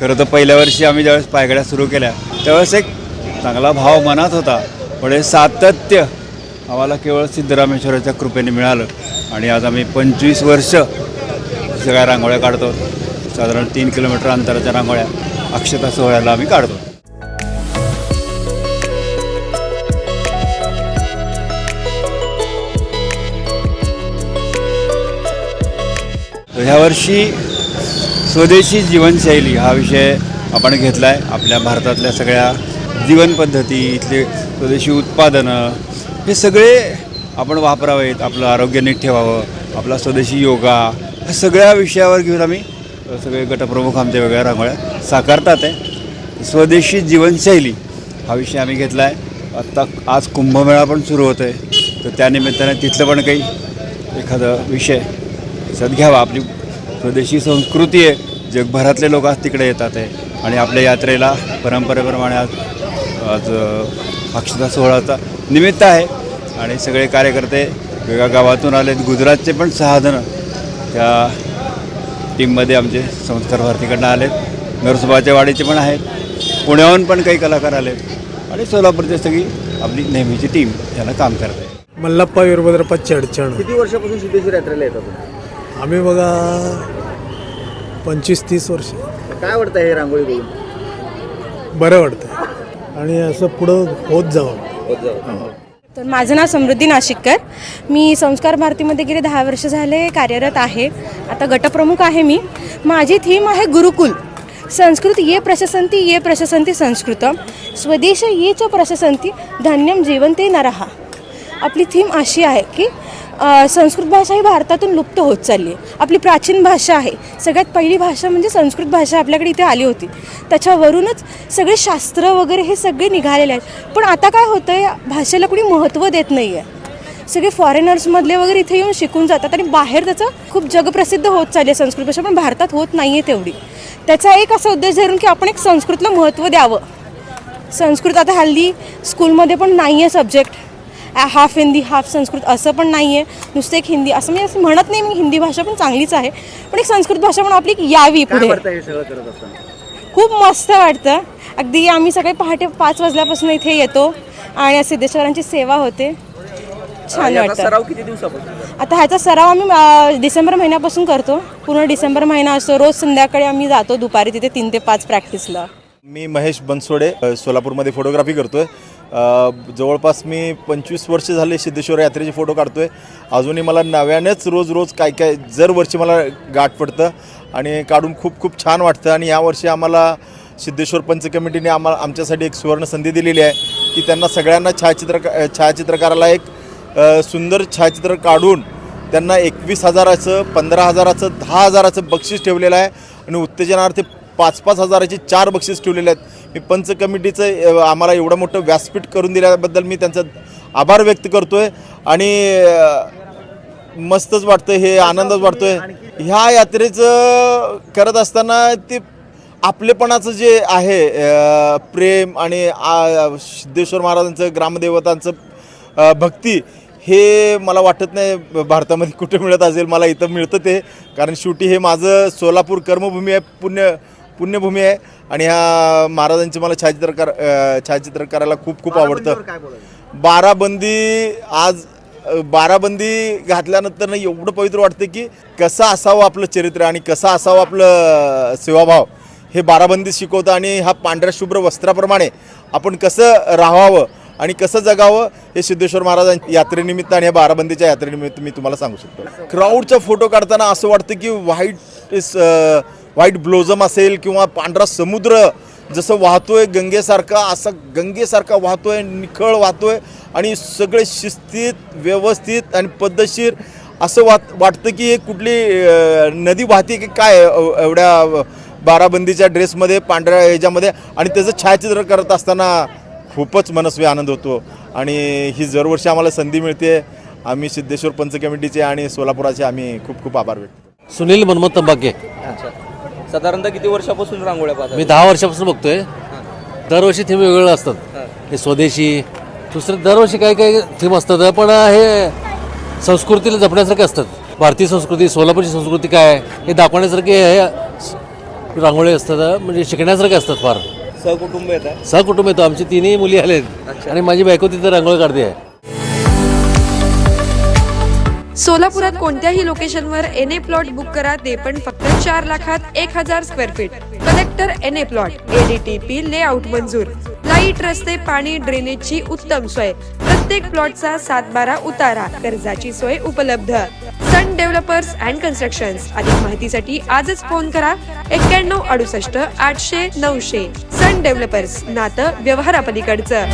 खरं तर पहिल्या वर्षी आम्ही ज्यावेळेस पायघड्या सुरू केल्या त्यावेळेस एक चांगला भाव मनात होता, पण हे सातत्य आम्हाला केवळ सिद्धरामेश्वराच्या कृपेने मिळालं आणि आज आम्ही 25 वर्ष सगळ्या रांगोळ्या काढतो. साधारण 3 किलोमीटर अंतराच्या रांगोळ्या अक्षता सोहळ्याला आम्ही काढतो. ह्यावर्षी स्वदेशी जीवनशैली हा विषय आपण घेतला आहे. आपल्या भारतातल्या सगळ्या जीवनपद्धती, इथले स्वदेशी उत्पादनं हे सगळे आपण वापरावेत, आपलं आरोग्य नीट ठेवावं, आपला स्वदेशी योगा, ह्या सगळ्या विषयावर घेऊन आम्ही सगळे गटप्रमुख आमच्या वेगळ्या रांगोळ्या साकारतात आहे. स्वदेशी जीवनशैली हा विषय आम्ही घेतला आहे. आत्ता आज कुंभमेळा पण सुरू होतो आहे, तर त्यानिमित्ताने तिथलं पण काही एखादं विषय लक्षात घ्यावा. आपली स्वदेशी संस्कृती आहे, जगभरातले लोक आज तिकडे येतात आहे आणि आपल्या यात्रेला परंपरेप्रमाणे आज अक्षता सोहळ्याचा निमित्त आहे आणि सगळे कार्यकर्ते वेगळ्या गावातून आलेत. गुजरातचे पण 6 जण त्या टीममध्ये आमचे संस्कार भारतीकडनं आलेत. नरसोबाच्या वाडीचे पण आहेत, पुण्याहून पण काही कलाकार आलेत आणि सोलापूरची सगळी आपली नेहमीची टीम याला काम करत आहे. मल्लप्पा वीरभद्रप्पा चडचण. किती वर्षापासून सिद्धेश्वर यात्रेला येतात तुम्ही? आम्ही बघा 25-30 वर्ष. काय वाटतं हे रांगोळी बघून? बरं वाटतं आणि असं पुढं होत जावं. तर माझं नाव समृद्धी नाशिककर. मी संस्कार भारतीमध्ये गेले 10 वर्ष झाले कार्यरत आहे. आता गटप्रमुख आहे मी. माझी थीम आहे गुरुकुल. संस्कृत ये प्रशसंती संस्कृत स्वदेश ये च प्रशसंती धन्यम जीवन्ते नरः. आपली थीम अशी आहे की संस्कृत भाषा ही भारतातून लुप्त होत चालली आहे. आपली प्राचीन भाषा आहे, सगळ्यात पहिली भाषा म्हणजे संस्कृत भाषा आपल्याकडे इथे आली होती. त्याच्यावरूनच सगळे शास्त्र वगैरे हे सगळे निघालेले आहेत. पण आता काय होतं आहे, भाषेला कुणी महत्त्व देत नाही आहे. सगळे फॉरेनर्समधले वगैरे इथे येऊन शिकून जातात आणि बाहेर त्याचं खूप जगप्रसिद्ध होत चालली आहे संस्कृत भाषा, पण भारतात होत नाही आहे तेवढी. त्याचा एक असा उद्देश धरून की आपण एक संस्कृतला महत्त्व द्यावं. संस्कृत आता हल्ली स्कूलमध्ये पण नाही आहे subject, half Hindi half Sanskrit असं पण नाही आहे. नुसतं एक हिंदी असं मी असं म्हणत नाही, मी हिंदी भाषा पण चांगलीच आहे, पण एक संस्कृत भाषा पण आपली यावी पुढे. हे सगळं करत असताना खूप मस्त वाटतं. अगदी आम्ही सकाळी पहाटे 5 वाजल्यापासून इथे येतो आणि सिद्धेश्वरांची सेवा होते. छान वाटतं. सराव किती दिवसापासून? आता ह्याचा सराव आम्ही डिसेंबर महिन्यापासून करतो. पूर्ण डिसेंबर महिना असतो. रोज संध्याकाळी आम्ही जातो दुपारी तिथे 3 ते 5 प्रॅक्टिसला. मी महेश बनसोडे, सोलापूरमध्ये फोटोग्राफी करतो आहे. जवळपास मी 25 वर्ष झाले सिद्धेश्वर यात्रेचे फोटो काढतो आहे. अजूनही मला नव्यानेच रोज काय दर वर्षी मला गाठ पडतं आणि काढून खूप छान वाटतं. आणि यावर्षी आम्हाला सिद्धेश्वर पंच कमिटीने आमच्यासाठी एक सुवर्ण संधी दिलेली आहे की त्यांना सगळ्यांना छायाचित्रकाराला एक सुंदर छायाचित्र काढून त्यांना 21,000चं 15,000चं 10,000चं बक्षीस ठेवलेलं आहे आणि उत्तेजनार्थ 5-5 हजाराचे 4 बक्षीस ठेवलेले आहेत. मी पंच कमिटीचं आम्हाला एवढं मोठं व्यासपीठ करून दिल्याबद्दल मी त्यांचा आभार व्यक्त करतो आहे आणि मस्तच वाटतं, हे आनंदच वाटतो आहे. ह्या यात्रेचं करत असताना ते आपलेपणाचं जे आहे प्रेम आणि सिद्धेश्वर महाराजांचं ग्रामदेवतांचं भक्ती, हे मला वाटत नाही भारतामध्ये कुठे मिळत असेल. मला इथं मिळतं ते, कारण शेवटी हे माझं सोलापूर कर्मभूमी आहे, पुण्यभूमी आहे आणि ह्या महाराजांचे मला छायाचित्र करायला खूप आवडतं. बाराबंदी घातल्यानंतर ना एवढं पवित्र वाटतं की कसं असावं आपलं चरित्र आणि कसं असावं आपलं सेवाभाव, हे बाराबंदी शिकवतं. आणि ह्या पांढऱ्या शुभ्र वस्त्राप्रमाणे आपण कसं राहावं आणि कसं जगावं हे सिद्धेश्वर महाराजांच्या यात्रेनिमित्त आणि ह्या बाराबंदीच्या यात्रेनिमित्त मी तुम्हाला सांगू शकतो. क्राऊडचा फोटो काढताना असं वाटतं की व्हाईट ब्लोझम असेल किंवा पांढरा समुद्र जसं वाहतोय गंगेसारखा, असं गंगेसारखा वाहतोय, निखळ वाहतोय आणि सगळे शिस्तीत व्यवस्थित आणि पद्धतशीर असं वाटतं की हे कुठली नदी वाहते की काय एवढ्या बाराबंदीच्या ड्रेसमध्ये, पांढऱ्या ह्याच्यामध्ये. आणि त्याचं छायाचित्र करत असताना खूपच मनस्वी आनंद होतो आणि ही दरवर्षी आम्हाला संधी मिळते. आम्ही सिद्धेश्वर पंच कमिटीचे आणि सोलापुराचे आम्ही खूप आभार व्यक्त करतो. सुनील मनमत तंबाके. साधारणतः किती वर्षापासून रांगोळ्या पाहतात? मी 10 वर्षापासून बघतोय. दरवर्षी थीम वेगवेगळं असतात. हे स्वदेशी, दुसरे दरवर्षी काही थीम असतात, पण हे संस्कृतीला जपण्यासारखे असतात. भारतीय संस्कृती, सोलापूरची संस्कृती काय हे दाखवण्यासारखे हे रांगोळी असतात म्हणजे शिकण्यासारखे असतात फार. सहकुटुंब येतात. सहकुटुंब येतो. आमची तिन्ही मुली आलेत आणि माझी बायको तिथं रांगोळी काढते आहे. सोलापुरात कोणत्याही लोकेशनवर एनए प्लॉट बुक करा, ते पण फक्त 4,01,000 square feet. Collector NA plot, ADTP layout मंजूर, लाईट, रस्ते, पाणी, ड्रेनेजची उत्तम सोय, प्रत्येक प्लॉटचा 7/12 उतारा, कर्जाची सोय उपलब्ध. सन डेव्हलपर्स अँड कन्स्ट्रक्शन्स. अधिक माहितीसाठी आजच फोन करा 91 68 800 900. सन डेव्हलपर्स, नातं व्यवहारापलीकडचं.